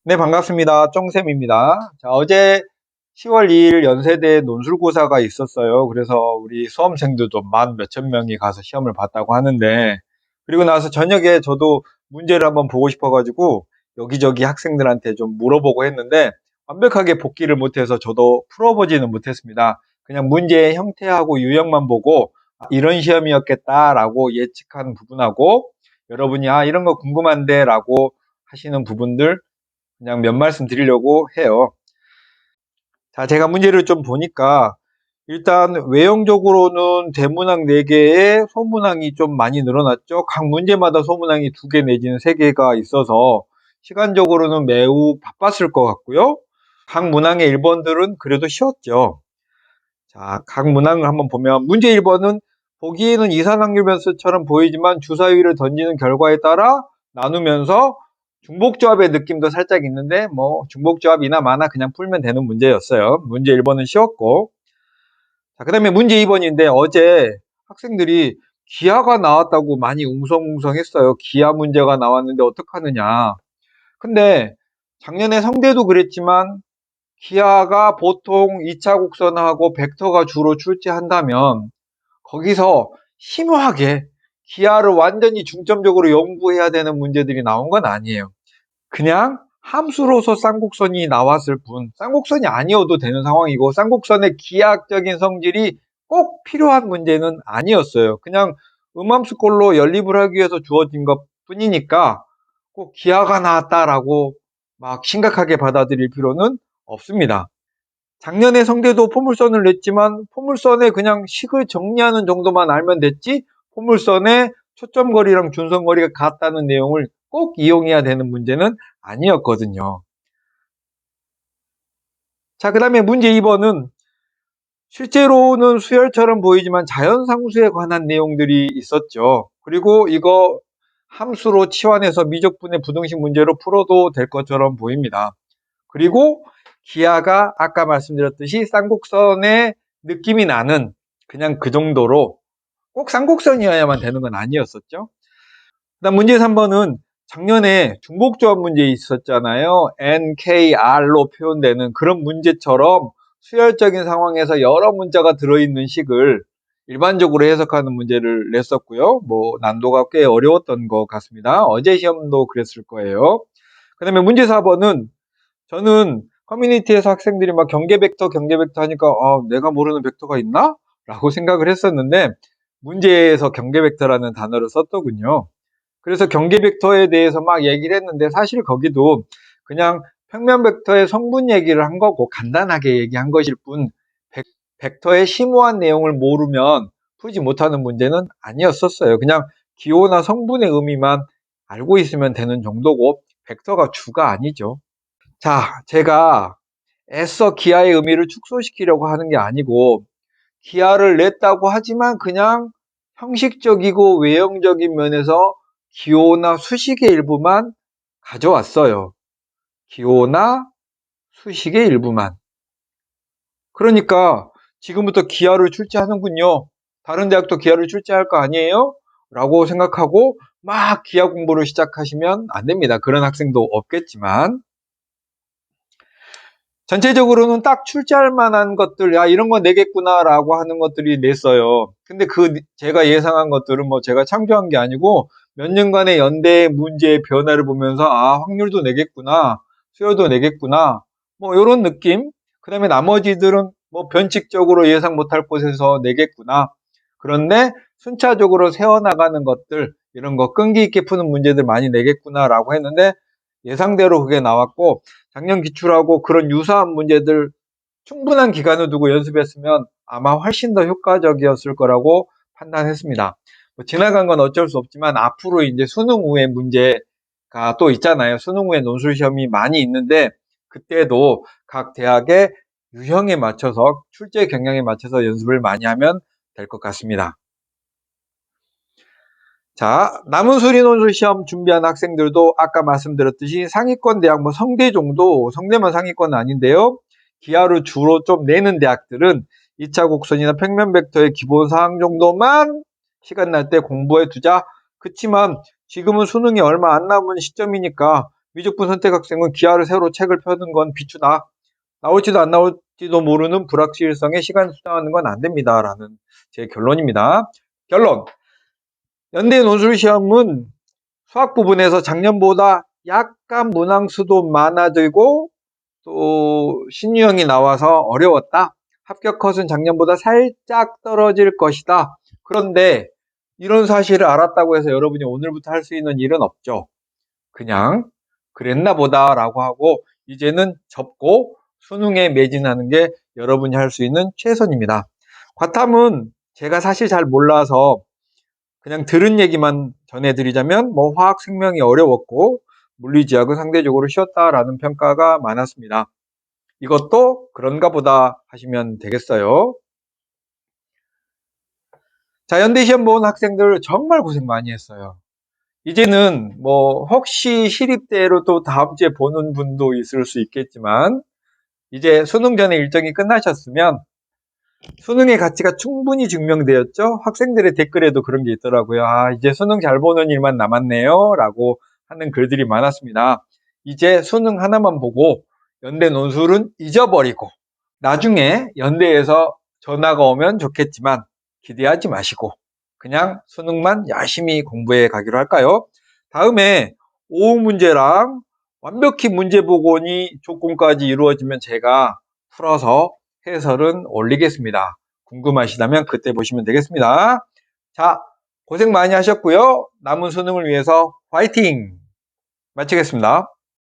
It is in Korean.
네, 반갑습니다. 쫑쌤입니다. 자, 어제 10월 2일 연세대 논술고사가 있었어요. 그래서 우리 수험생들도 만 몇천 명이 가서 시험을 봤다고 하는데, 그리고 나서 저녁에 저도 문제를 한번 보고 싶어가지고 여기저기 학생들한테 좀 물어보고 했는데, 완벽하게 복기를 못해서 저도 풀어보지는 못했습니다. 그냥 문제의 형태하고 유형만 보고 이런 시험이었겠다라고 예측한 부분하고, 여러분이 이런 거 궁금한데 라고 하시는 부분들 그냥 몇 말씀 드리려고 해요. 자, 제가 문제를 좀 보니까 일단 외형적으로는 대문항 4개에 소문항이 좀 많이 늘어났죠. 각 문제마다 소문항이 2개 내지는 3개가 있어서 시간적으로는 매우 바빴을 것 같고요. 각 문항의 1번들은 그래도 쉬웠죠. 자, 각 문항을 한번 보면 문제 1번은 보기에는 이산항률변수처럼 보이지만 주사위를 던지는 결과에 따라 나누면서 중복조합의 느낌도 살짝 있는데 뭐 중복조합이나 마나 그냥 풀면 되는 문제였어요. 문제 1번은 쉬웠고, 자, 그 다음에 문제 2번인데 어제 학생들이 기하가 나왔다고 많이 웅성웅성했어요. 기하 문제가 나왔는데 어떡하느냐. 근데 작년에 성대도 그랬지만 기하가 보통 2차 곡선하고 벡터가 주로 출제한다면 거기서 심오하게 기하를 완전히 중점적으로 연구해야 되는 문제들이 나온 건 아니에요. 그냥 함수로서 쌍곡선이 나왔을 뿐, 쌍곡선이 아니어도 되는 상황이고 쌍곡선의 기하학적인 성질이 꼭 필요한 문제는 아니었어요. 그냥 음함수꼴로 연립을 하기 위해서 주어진 것 뿐이니까 꼭 기하가 나왔다라고 막 심각하게 받아들일 필요는 없습니다. 작년에 성대도 포물선을 냈지만 포물선에 그냥 식을 정리하는 정도만 알면 됐지 포물선의 초점거리랑 준선거리가 같다는 내용을 꼭 이용해야 되는 문제는 아니었거든요. 자, 그 다음에 문제 2번은 실제로는 수열처럼 보이지만 자연상수에 관한 내용들이 있었죠. 그리고 이거 함수로 치환해서 미적분의 부등식 문제로 풀어도 될 것처럼 보입니다. 그리고 기하가 아까 말씀드렸듯이 쌍곡선의 느낌이 나는 그냥 그 정도로 꼭 쌍곡선이어야만 되는 건 아니었었죠. 그다음 문제 3번은 작년에 중복조합 문제 있었잖아요. NKR로 표현되는 그런 문제처럼 수열적인 상황에서 여러 문자가 들어있는 식을 일반적으로 해석하는 문제를 냈었고요. 뭐 난도가 꽤 어려웠던 것 같습니다. 어제 시험도 그랬을 거예요. 그 다음에 문제 4번은 저는 커뮤니티에서 학생들이 막 경계 벡터 하니까 내가 모르는 벡터가 있나? 라고 생각을 했었는데 문제에서 경계 벡터라는 단어를 썼더군요. 그래서 경계 벡터에 대해서 막 얘기를 했는데 사실 거기도 그냥 평면 벡터의 성분 얘기를 한 거고 간단하게 얘기한 것일 뿐 벡터의 심오한 내용을 모르면 풀지 못하는 문제는 아니었었어요. 그냥 기호나 성분의 의미만 알고 있으면 되는 정도고 벡터가 주가 아니죠. 자, 제가 애써 기하의 의미를 축소시키려고 하는 게 아니고 기하를 냈다고 하지만 그냥 형식적이고 외형적인 면에서 기호나 수식의 일부만 가져왔어요. 기호나 수식의 일부만. 그러니까 지금부터 기하를 출제하는군요. 다른 대학도 기하를 출제할 거 아니에요? 라고 생각하고 막 기하 공부를 시작하시면 안 됩니다. 그런 학생도 없겠지만 전체적으로는 딱 출제할 만한 것들, 야, 이런 거 내겠구나라고 하는 것들이 냈어요. 근데 제가 예상한 것들은 뭐 제가 창조한 게 아니고 몇 년간의 연대 문제의 변화를 보면서, 확률도 내겠구나, 수요도 내겠구나, 뭐, 요런 느낌. 그 다음에 나머지들은 뭐 변칙적으로 예상 못할 곳에서 내겠구나. 그런데 순차적으로 세워나가는 것들, 이런 거 끈기 있게 푸는 문제들 많이 내겠구나라고 했는데 예상대로 그게 나왔고, 작년 기출하고 그런 유사한 문제들 충분한 기간을 두고 연습했으면 아마 훨씬 더 효과적이었을 거라고 판단했습니다. 뭐 지나간 건 어쩔 수 없지만 앞으로 이제 수능 후에 문제가 또 있잖아요. 수능 후에 논술 시험이 많이 있는데 그때도 각 대학의 유형에 맞춰서 출제 경향에 맞춰서 연습을 많이 하면 될 것 같습니다. 자, 남은 수리 논술 시험 준비한 학생들도 아까 말씀드렸듯이 상위권 대학, 뭐 성대 정도, 성대만 상위권은 아닌데요. 기하를 주로 좀 내는 대학들은 2차 곡선이나 평면 벡터의 기본 사항 정도만 시간 날 때 공부해 두자. 그치만 지금은 수능이 얼마 안 남은 시점이니까 미적분 선택 학생은 기하를 세로 책을 펴는 건 비추다. 나올지도 안 나올지도 모르는 불확실성에 시간 수당하는 건 안 됩니다. 라는 제 결론입니다. 결론. 연대 논술 시험은 수학 부분에서 작년보다 약간 문항수도 많아지고 또 신유형이 나와서 어려웠다. 합격 컷은 작년보다 살짝 떨어질 것이다. 그런데 이런 사실을 알았다고 해서 여러분이 오늘부터 할 수 있는 일은 없죠. 그냥 그랬나 보다라고 하고 이제는 접고 수능에 매진하는 게 여러분이 할 수 있는 최선입니다. 과탐은 제가 사실 잘 몰라서 그냥 들은 얘기만 전해드리자면 뭐 화학 생명이 어려웠고 물리지학은 상대적으로 쉬웠다라는 평가가 많았습니다. 이것도 그런가 보다 하시면 되겠어요. 자, 연대 시험 본 학생들 정말 고생 많이 했어요. 이제는 뭐 혹시 시립대로 또 다음 주에 보는 분도 있을 수 있겠지만 이제 수능 전에 일정이 끝나셨으면 수능의 가치가 충분히 증명되었죠. 학생들의 댓글에도 그런 게 있더라고요. 아, 이제 수능 잘 보는 일만 남았네요 라고 하는 글들이 많았습니다. 이제 수능 하나만 보고 연대 논술은 잊어버리고 나중에 연대에서 전화가 오면 좋겠지만 기대하지 마시고 그냥 수능만 열심히 공부해 가기로 할까요? 다음에 오후 문제랑 완벽히 문제 복원이 조건까지 이루어지면 제가 풀어서 해설은 올리겠습니다. 궁금하시다면 그때 보시면 되겠습니다. 자, 고생 많이 하셨고요. 남은 수능을 위해서 화이팅! 마치겠습니다.